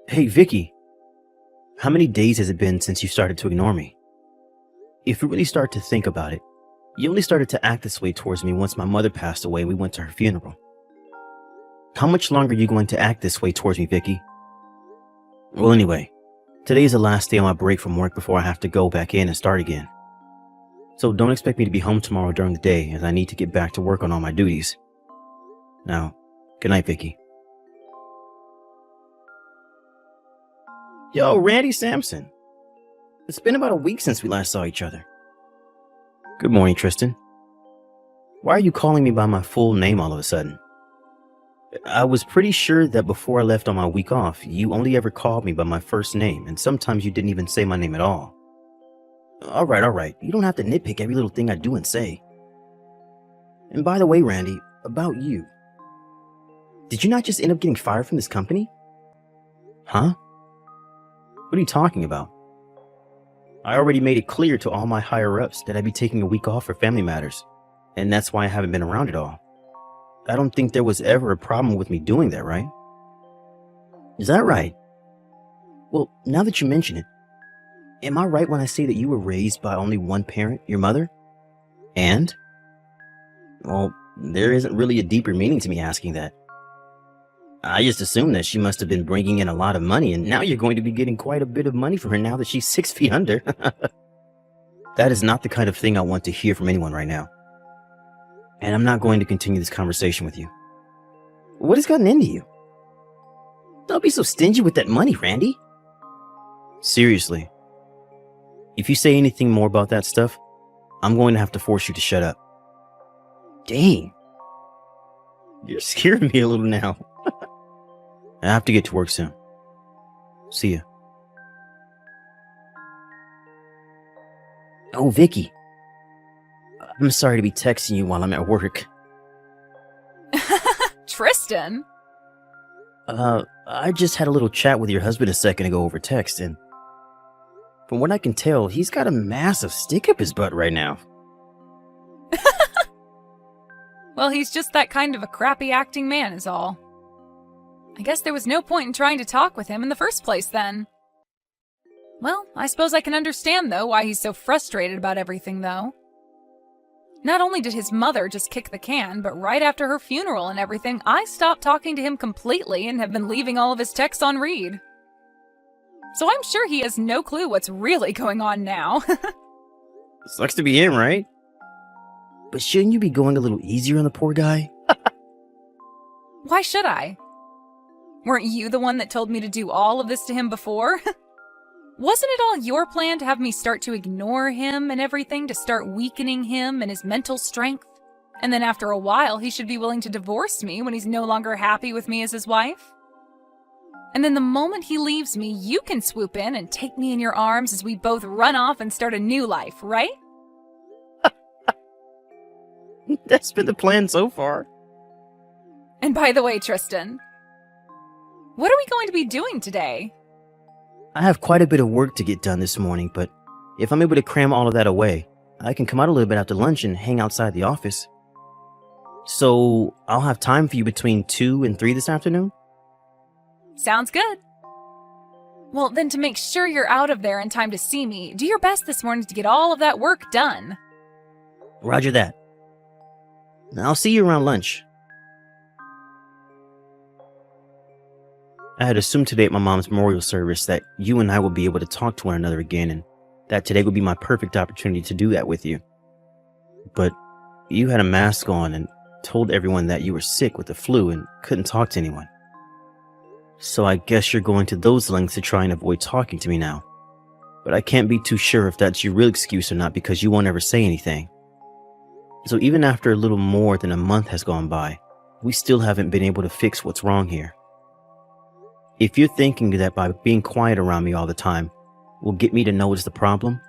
Hey, Vicky, how many days has it been since you started to ignore me? If you really start to think about it, you only started to act this way towards me once my mother passed away and we went to her funeral. How much longer are you going to act this way towards me, Vicky? Well, anyway, today is the last day on my break from work before I have to go back in and start again. So don't expect me to be home tomorrow during the day as I need to get back to work on all my duties. Now, good night, Vicky. Yo, Randy Sampson. It's been about a week since we last saw each other. Good morning, Tristan. Why are you calling me by my full name all of a sudden? I was pretty sure that before I left on my week off, you only ever called me by my first name, and sometimes you didn't even say my name at all. All right. You don't have to nitpick every little thing I do and say. And by the way, Randy, about you. Did you not just end up getting fired from this company? Huh? What are you talking about? I already made it clear to all my higher-ups that I'd be taking a week off for family matters, and that's why I haven't been around at all. I don't think there was ever a problem with me doing that, right? Is that right? Well, now that you mention it, am I right when I say that you were raised by only one parent, your mother? And? Well, there isn't really a deeper meaning to me asking that. I just assumed that she must have been bringing in a lot of money, and now you're going to be getting quite a bit of money from her now that she's 6 feet under. That is not the kind of thing I want to hear from anyone right now. And I'm not going to continue this conversation with you. What has gotten into you? Don't be so stingy with that money, Randy. Seriously. If you say anything more about that stuff, I'm going to have to force you to shut up. Dang. You're scaring me a little now. I have to get to work soon. See ya. Oh, Vicky. I'm sorry to be texting you while I'm at work. Tristan? I just had a little chat with your husband a second ago over text, and from what I can tell, he's got a massive stick up his butt right now. Well, he's just that kind of a crappy acting man is all. I guess there was no point in trying to talk with him in the first place then. Well, I suppose I can understand, though, why he's so frustrated about everything, though. Not only did his mother just kick the can, but right after her funeral and everything, I stopped talking to him completely and have been leaving all of his texts on read. So I'm sure he has no clue what's really going on now. Sucks to be him, right? But shouldn't you be going a little easier on the poor guy? Why should I? Weren't you the one that told me to do all of this to him before? Wasn't it all your plan to have me start to ignore him and everything, to start weakening him and his mental strength? And then after a while, he should be willing to divorce me when he's no longer happy with me as his wife? And then the moment he leaves me, you can swoop in and take me in your arms as we both run off and start a new life, right? That's been the plan so far. And by the way, Tristan, what are we going to be doing today? I have quite a bit of work to get done this morning, but if I'm able to cram all of that away, I can come out a little bit after lunch and hang outside the office. So I'll have time for you between 2 and 3 this afternoon? Sounds good. Well, then to make sure you're out of there in time to see me, do your best this morning to get all of that work done. Roger that. I'll see you around lunch. I had assumed today at my mom's memorial service that you and I would be able to talk to one another again, and that today would be my perfect opportunity to do that with you. But you had a mask on and told everyone that you were sick with the flu and couldn't talk to anyone. So I guess you're going to those lengths to try and avoid talking to me now. But I can't be too sure if that's your real excuse or not, because you won't ever say anything. So even after a little more than a month has gone by, we still haven't been able to fix what's wrong here. If you're thinking that by being quiet around me all the time will get me to notice the problem,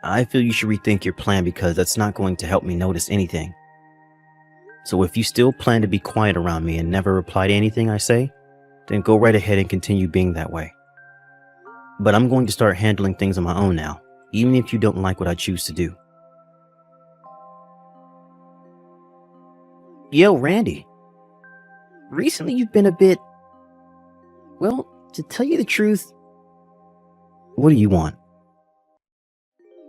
I feel you should rethink your plan, because that's not going to help me notice anything. So if you still plan to be quiet around me and never reply to anything I say, then go right ahead and continue being that way. But I'm going to start handling things on my own now, even if you don't like what I choose to do. Yo, Randy. Recently you've been a bit, well, To tell you the truth, what do you want?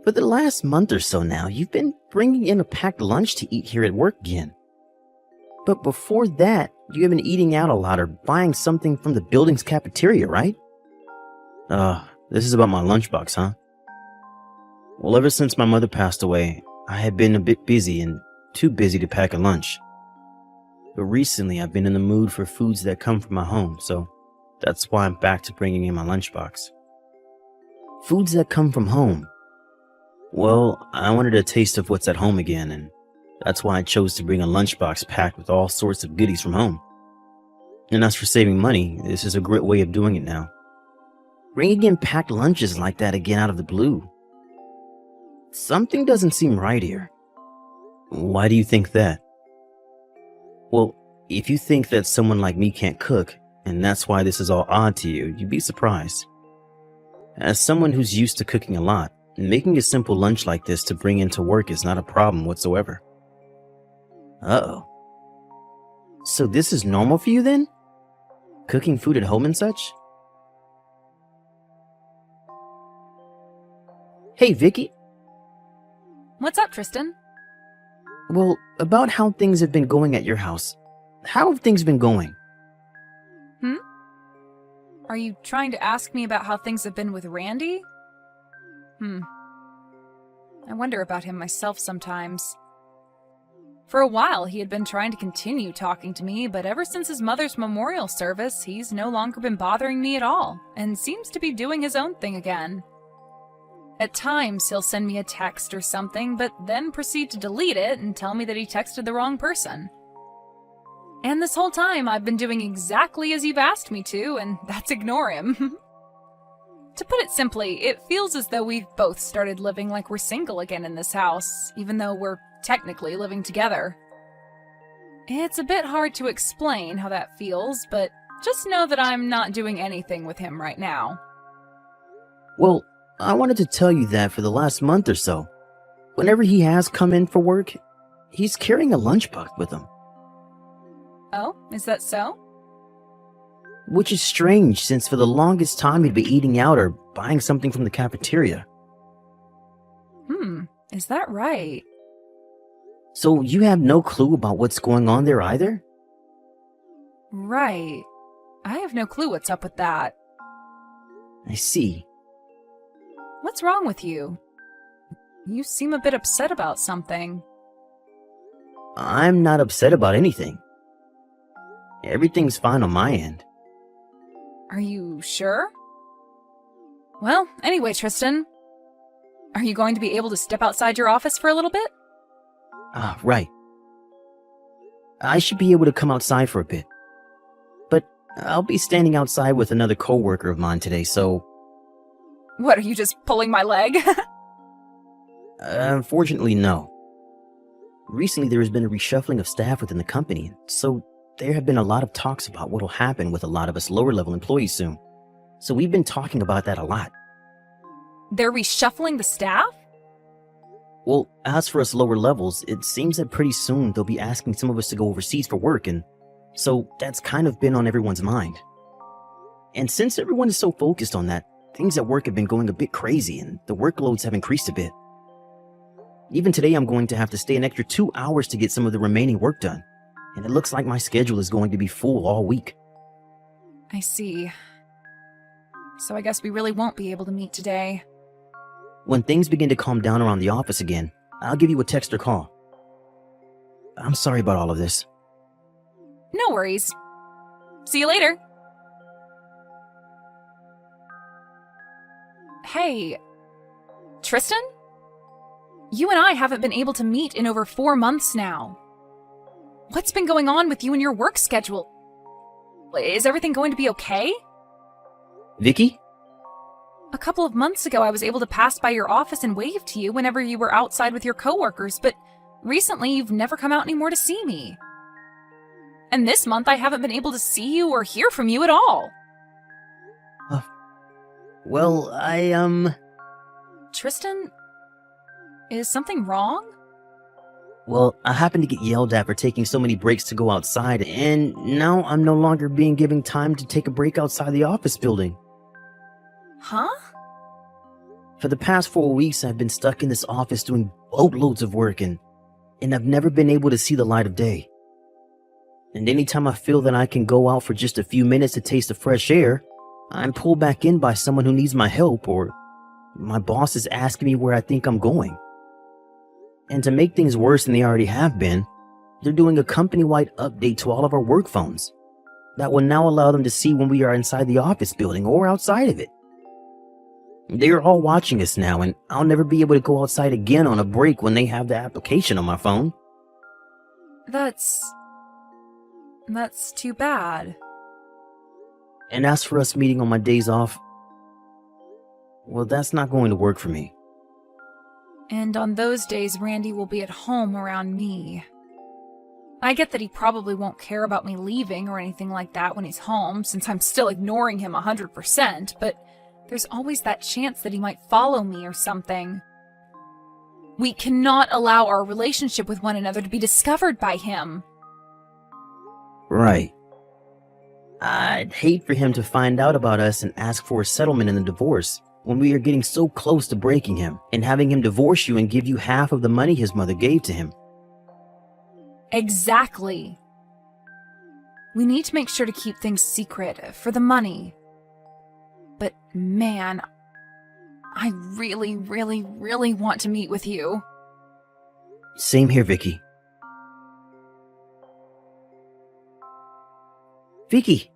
For the last month or so now, you've been bringing in a packed lunch to eat here at work again. But before that, you have been eating out a lot or buying something from the building's cafeteria, right? This is about my lunchbox, huh? Well, ever since my mother passed away, I have been a bit busy and too busy to pack a lunch. But recently, I've been in the mood for foods that come from my home, so that's why I'm back to bringing in my lunchbox. Foods that come from home. Well, I wanted a taste of what's at home again, and that's why I chose to bring a lunchbox packed with all sorts of goodies from home. And as for saving money, this is a great way of doing it now. Bringing in packed lunches like that again out of the blue. Something doesn't seem right here. Why do you think that? Well, if you think that someone like me can't cook, and that's why this is all odd to you, you'd be surprised. As someone who's used to cooking a lot, making a simple lunch like this to bring into work is not a problem whatsoever. Uh-oh. So this is normal for you then? Cooking food at home and such? Hey, Vicky. What's up, Tristan? Well, about how things have been going at your house. How have things been going? Are you trying to ask me about how things have been with Randy? I wonder about him myself sometimes. For a while, he had been trying to continue talking to me, but ever since his mother's memorial service, he's no longer been bothering me at all, and seems to be doing his own thing again. At times, he'll send me a text or something, but then proceed to delete it and tell me that he texted the wrong person. And this whole time, I've been doing exactly as you've asked me to, and that's ignore him. To put it simply, it feels as though we've both started living like we're single again in this house, even though we're technically living together. It's a bit hard to explain how that feels, but just know that I'm not doing anything with him right now. Well, I wanted to tell you that for the last month or so, whenever he has come in for work, he's carrying a lunchbox with him. Oh, is that so? Which is strange, since for the longest time he'd be eating out or buying something from the cafeteria. Is that right? So you have no clue about what's going on there either? Right. I have no clue what's up with that. I see. What's wrong with you? You seem a bit upset about something. I'm not upset about anything. Everything's fine on my end. Are you sure? Well, anyway, Tristan, are you going to be able to step outside your office for a little bit? Right. I should be able to come outside for a bit. But I'll be standing outside with another coworker of mine today, so... What, are you just pulling my leg? Unfortunately, no. Recently, there has been a reshuffling of staff within the company, so there have been a lot of talks about what will happen with a lot of us lower-level employees soon. So we've been talking about that a lot. They're reshuffling the staff? Well, as for us lower levels, it seems that pretty soon they'll be asking some of us to go overseas for work, and so that's kind of been on everyone's mind. And since everyone is so focused on that, things at work have been going a bit crazy, and the workloads have increased a bit. Even today, I'm going to have to stay an extra 2 hours to get some of the remaining work done, and it looks like my schedule is going to be full all week. I see. So I guess we really won't be able to meet today. When things begin to calm down around the office again, I'll give you a text or call. I'm sorry about all of this. No worries. See you later. Hey, Tristan? You and I haven't been able to meet in over 4 months now. What's been going on with you and your work schedule? Is everything going to be okay? Vicky? A couple of months ago, I was able to pass by your office and wave to you whenever you were outside with your coworkers, but recently you've never come out anymore to see me. And this month, I haven't been able to see you or hear from you at all. Well, Tristan, is something wrong? Well, I happened to get yelled at for taking so many breaks to go outside, and now I'm no longer being given time to take a break outside the office building. Huh? For the past 4 weeks, I've been stuck in this office doing boatloads of work, and I've never been able to see the light of day. And anytime I feel that I can go out for just a few minutes to taste the fresh air, I'm pulled back in by someone who needs my help, or my boss is asking me where I think I'm going. And to make things worse than they already have been, they're doing a company-wide update to all of our work phones that will now allow them to see when we are inside the office building or outside of it. They are all watching us now, and I'll never be able to go outside again on a break when they have the application on my phone. That's too bad. And as for us meeting on my days off, well, that's not going to work for me. And on those days, Randy will be at home around me. I get that he probably won't care about me leaving or anything like that when he's home, since I'm still ignoring him 100%, but there's always that chance that he might follow me or something. We cannot allow our relationship with one another to be discovered by him. Right. I'd hate for him to find out about us and ask for a settlement in the divorce when we are getting so close to breaking him and having him divorce you and give you half of the money his mother gave to him. Exactly. We need to make sure to keep things secret for the money. But man, I really, really, really want to meet with you. Same here, Vicky. Vicky,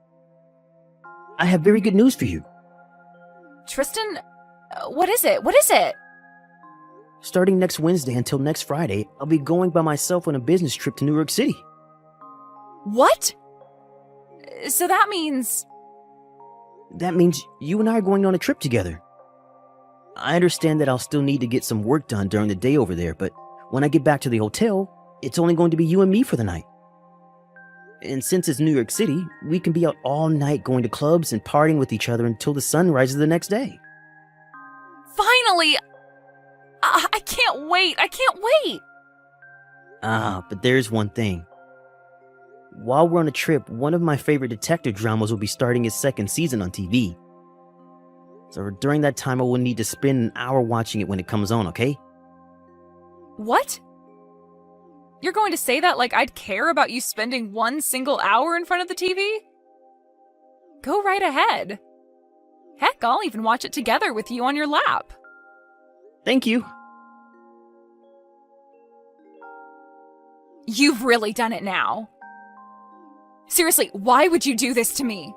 I have very good news for you. Tristan, what is it? What is it? Starting next Wednesday until next Friday, I'll be going by myself on a business trip to New York City. What? So that means... That means you and I are going on a trip together. I understand that I'll still need to get some work done during the day over there, but when I get back to the hotel, it's only going to be you and me for the night. And since it's New York City, we can be out all night going to clubs and partying with each other until the sun rises the next day. Finally! I can't wait! I can't wait! But there's one thing. While we're on a trip, one of my favorite detective dramas will be starting its second season on TV. So during that time, I will need to spend an hour watching it when it comes on, okay? What? You're going to say that like I'd care about you spending one single hour in front of the TV? Go right ahead. Heck, I'll even watch it together with you on your lap. Thank you. You've really done it now. Seriously, why would you do this to me?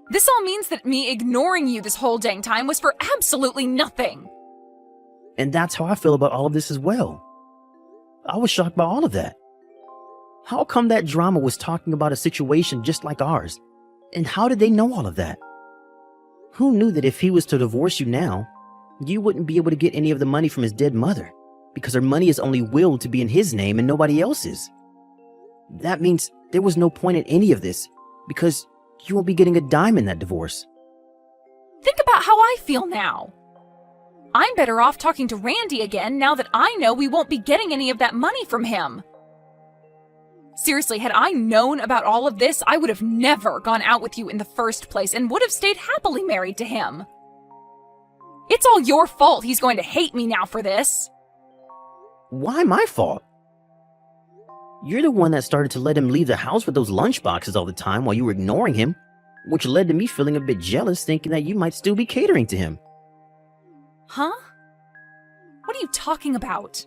This all means that me ignoring you this whole dang time was for absolutely nothing. And that's how I feel about all of this as well. I was shocked by all of that. How come that drama was talking about a situation just like ours? And how did they know all of that? Who knew that if he was to divorce you now, you wouldn't be able to get any of the money from his dead mother, because her money is only willed to be in his name and nobody else's? That means there was no point in any of this, because you won't be getting a dime in that divorce. Think about how I feel now. I'm better off talking to Randy again now that I know we won't be getting any of that money from him. Seriously, had I known about all of this, I would have never gone out with you in the first place and would have stayed happily married to him. It's all your fault he's going to hate me now for this. Why my fault? You're the one that started to let him leave the house with those lunchboxes all the time while you were ignoring him, which led to me feeling a bit jealous, thinking that you might still be catering to him. Huh? What are you talking about?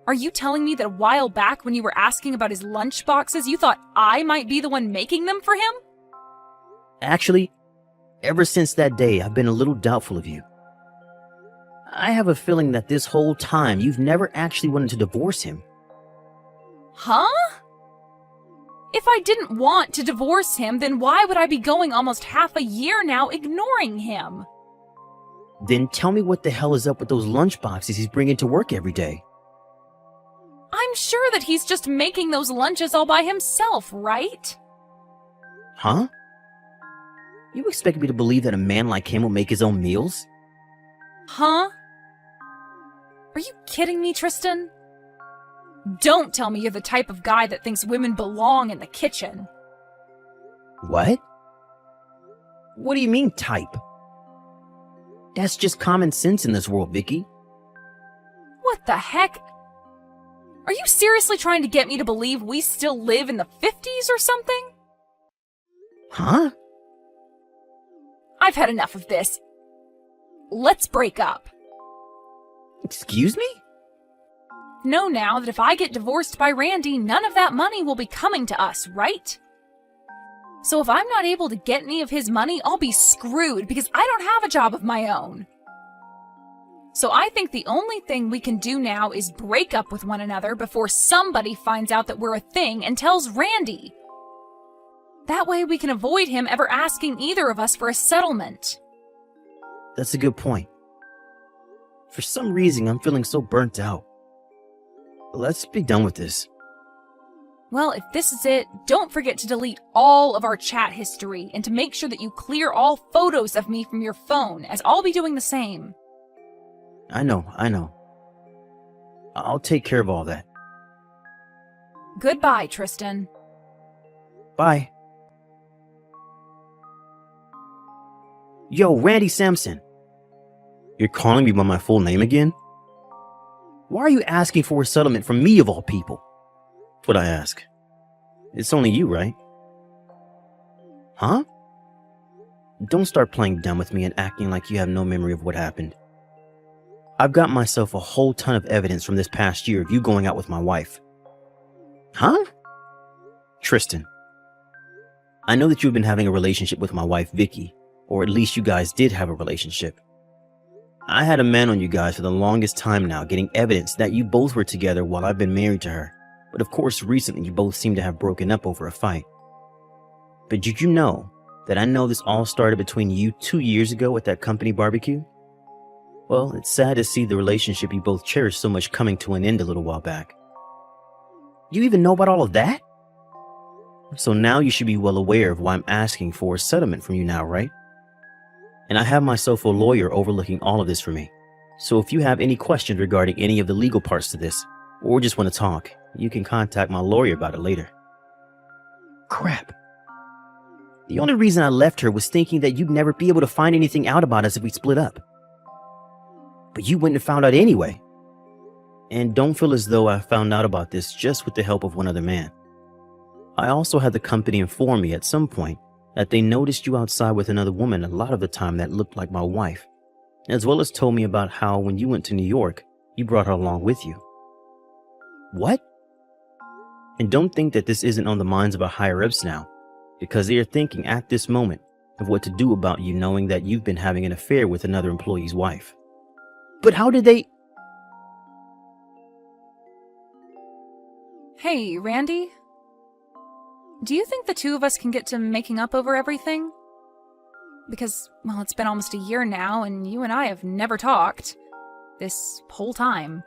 Are you telling me that a while back when you were asking about his lunchboxes, you thought I might be the one making them for him? Actually, ever since that day, I've been a little doubtful of you. I have a feeling that this whole time you've never actually wanted to divorce him. Huh? If I didn't want to divorce him, then why would I be going almost half a year now ignoring him? Then tell me what the hell is up with those lunchboxes he's bringing to work every day. I'm sure that he's just making those lunches all by himself, right? Huh? You expect me to believe that a man like him will make his own meals? Huh? Are you kidding me, Tristan? Don't tell me you're the type of guy that thinks women belong in the kitchen. What? What do you mean, type? That's just common sense in this world, Vicky. What the heck? Are you seriously trying to get me to believe we still live in the 50s or something? Huh? I've had enough of this. Let's break up. Excuse me? Know now that if I get divorced by Randy, none of that money will be coming to us, right? So if I'm not able to get any of his money, I'll be screwed because I don't have a job of my own. So I think the only thing we can do now is break up with one another before somebody finds out that we're a thing and tells Randy. That way we can avoid him ever asking either of us for a settlement. That's a good point. For some reason, I'm feeling so burnt out. Let's be done with this. Well, if this is it, don't forget to delete all of our chat history and to make sure that you clear all photos of me from your phone, as I'll be doing the same. I know. I'll take care of all that. Goodbye, Tristan. Bye. Yo, Randy Sampson. You're calling me by my full name again? Why are you asking for a settlement from me of all people? That's what I ask. It's only you, right? Huh? Don't start playing dumb with me and acting like you have no memory of what happened. I've got myself a whole ton of evidence from this past year of you going out with my wife. Huh? Tristan, I know that you've been having a relationship with my wife, Vicky, or at least you guys did have a relationship. I had a man on you guys for the longest time now, getting evidence that you both were together while I've been married to her. But of course, recently you both seem to have broken up over a fight. But did you know that I know this all started between you 2 years ago at that company barbecue? Well, it's sad to see the relationship you both cherished so much coming to an end a little while back. You even know about all of that? So now you should be well aware of why I'm asking for a settlement from you now, right? And I have myself a lawyer overlooking all of this for me. So if you have any questions regarding any of the legal parts to this, or just want to talk, you can contact my lawyer about it later. Crap. The only reason I left her was thinking that you'd never be able to find anything out about us if we split up. But you wouldn't have found out anyway. And don't feel as though I found out about this just with the help of one other man. I also had the company inform me at some point that they noticed you outside with another woman a lot of the time that looked like my wife, as well as told me about how when you went to New York, you brought her along with you. What? And don't think that this isn't on the minds of our higher-ups now, because they are thinking at this moment of what to do about you knowing that you've been having an affair with another employee's wife. But how did they... Hey, Randy? Do you think the two of us can get to making up over everything? Because, well, it's been almost a year now, and you and I have never talked. This whole time.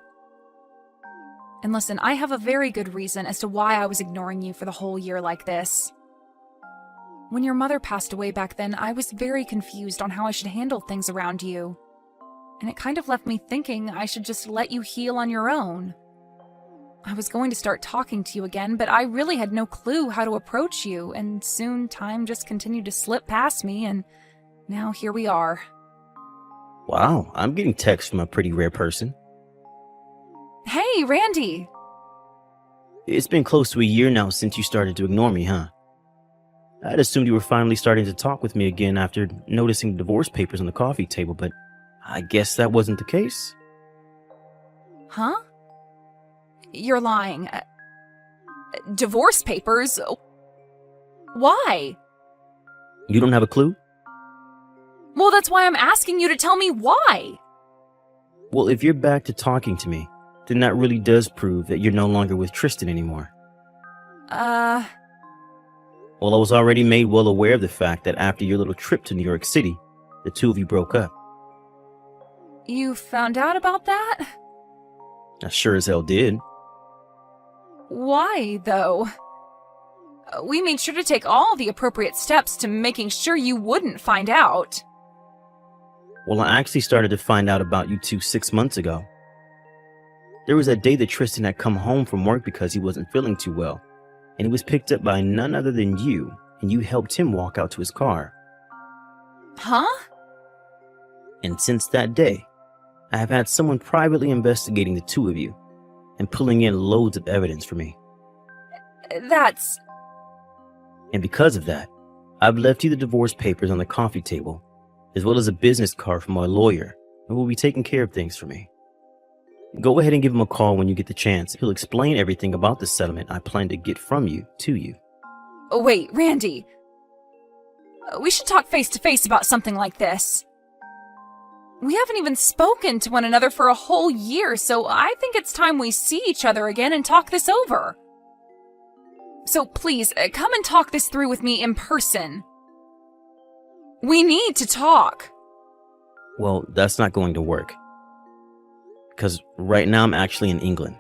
And listen, I have a very good reason as to why I was ignoring you for the whole year like this. When your mother passed away back then, I was very confused on how I should handle things around you. And it kind of left me thinking I should just let you heal on your own. I was going to start talking to you again, but I really had no clue how to approach you, and soon time just continued to slip past me, and now here we are. Wow, I'm getting texts from a pretty rare person. Hey, Randy! It's been close to a year now since you started to ignore me, huh? I'd assumed you were finally starting to talk with me again after noticing the divorce papers on the coffee table, but I guess that wasn't the case. Huh? You're lying. Divorce papers? Why? You don't have a clue? Well, that's why I'm asking you to tell me why. Well, if you're back to talking to me, then that really does prove that you're no longer with Tristan anymore. Well, I was already made well aware of the fact that after your little trip to New York City, the two of you broke up. You found out about that? I sure as hell did. Why, though? We made sure to take all the appropriate steps to making sure you wouldn't find out. Well, I actually started to find out about you two 6 months ago. There was that day that Tristan had come home from work because he wasn't feeling too well, and he was picked up by none other than you, and you helped him walk out to his car. Huh? And since that day, I have had someone privately investigating the two of you and pulling in loads of evidence for me. That's... And because of that, I've left you the divorce papers on the coffee table, as well as a business card from my lawyer, who will be taking care of things for me. Go ahead and give him a call when you get the chance. He'll explain everything about the settlement I plan to get from you to you. Oh, wait, Randy. We should talk face to face about something like this. We haven't even spoken to one another for a whole year, so I think it's time we see each other again and talk this over. So please, come and talk this through with me in person. We need to talk. Well, that's not going to work. Because right now I'm actually in England.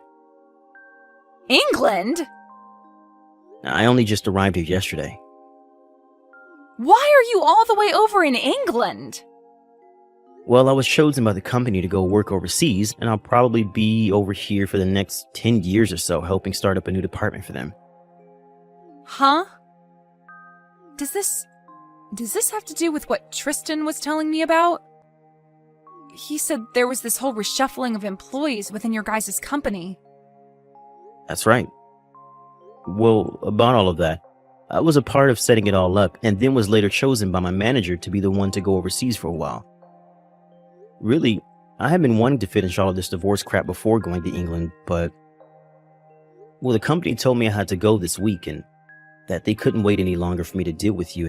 England? I only just arrived here yesterday. Why are you all the way over in England? Well, I was chosen by the company to go work overseas, and I'll probably be over here for the next 10 years or so, helping start up a new department for them. Huh? Does this have to do with what Tristan was telling me about? He said there was this whole reshuffling of employees within your guys' company. That's right. Well, about all of that, I was a part of setting it all up, and then was later chosen by my manager to be the one to go overseas for a while. Really, I had been wanting to finish all of this divorce crap before going to England, but... Well, the company told me I had to go this week, and that they couldn't wait any longer for me to deal with you.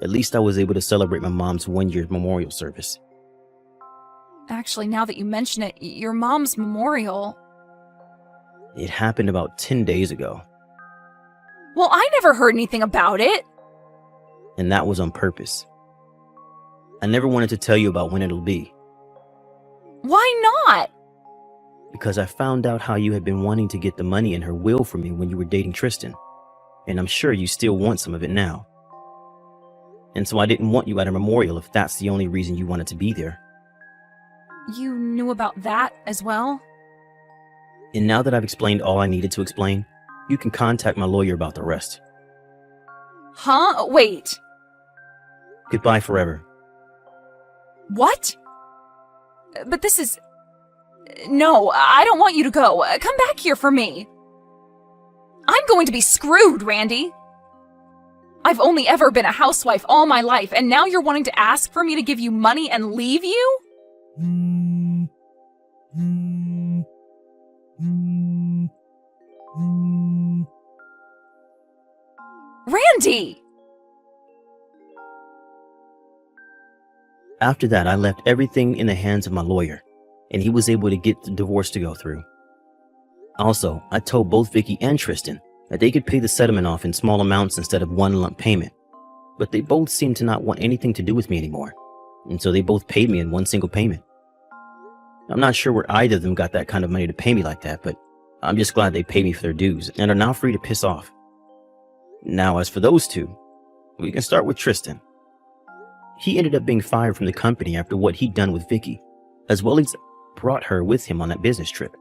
At least I was able to celebrate my mom's one-year memorial service. Actually, now that you mention it, your mom's memorial... It happened about 10 days ago. Well, I never heard anything about it. And that was on purpose. I never wanted to tell you about when it'll be. Why not? Because I found out how you had been wanting to get the money in her will from me when you were dating Tristan. And I'm sure you still want some of it now. And so I didn't want you at a memorial if that's the only reason you wanted to be there. You knew about that as well? And now that I've explained all I needed to explain, you can contact my lawyer about the rest. Huh? Wait. Goodbye forever. What? But this is... No, I don't want you to go. Come back here for me. I'm going to be screwed, Randy. I've only ever been a housewife all my life, and now you're wanting to ask for me to give you money and leave you? Randy! After that, I left everything in the hands of my lawyer, and he was able to get the divorce to go through. Also, I told both Vicky and Tristan that they could pay the settlement off in small amounts instead of one lump payment, but they both seemed to not want anything to do with me anymore, and so they both paid me in one single payment. I'm not sure where either of them got that kind of money to pay me like that, but I'm just glad they paid me for their dues and are now free to piss off. Now, as for those two, we can start with Tristan. He ended up being fired from the company after what he'd done with Vicky, as well as brought her with him on that business trip.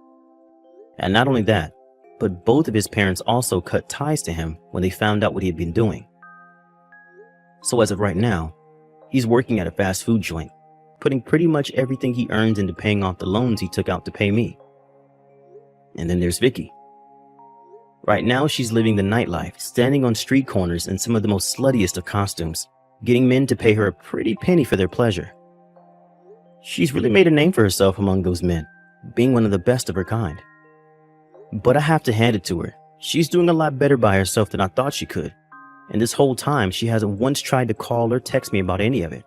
And not only that, but both of his parents also cut ties to him when they found out what he had been doing. So as of right now, he's working at a fast food joint, putting pretty much everything he earns into paying off the loans he took out to pay me. And then there's Vicky. Right now, she's living the nightlife, standing on street corners in some of the most sluttiest of costumes, getting men to pay her a pretty penny for their pleasure. She's really made a name for herself among those men, being one of the best of her kind. But I have to hand it to her. She's doing a lot better by herself than I thought she could. And this whole time, she hasn't once tried to call or text me about any of it.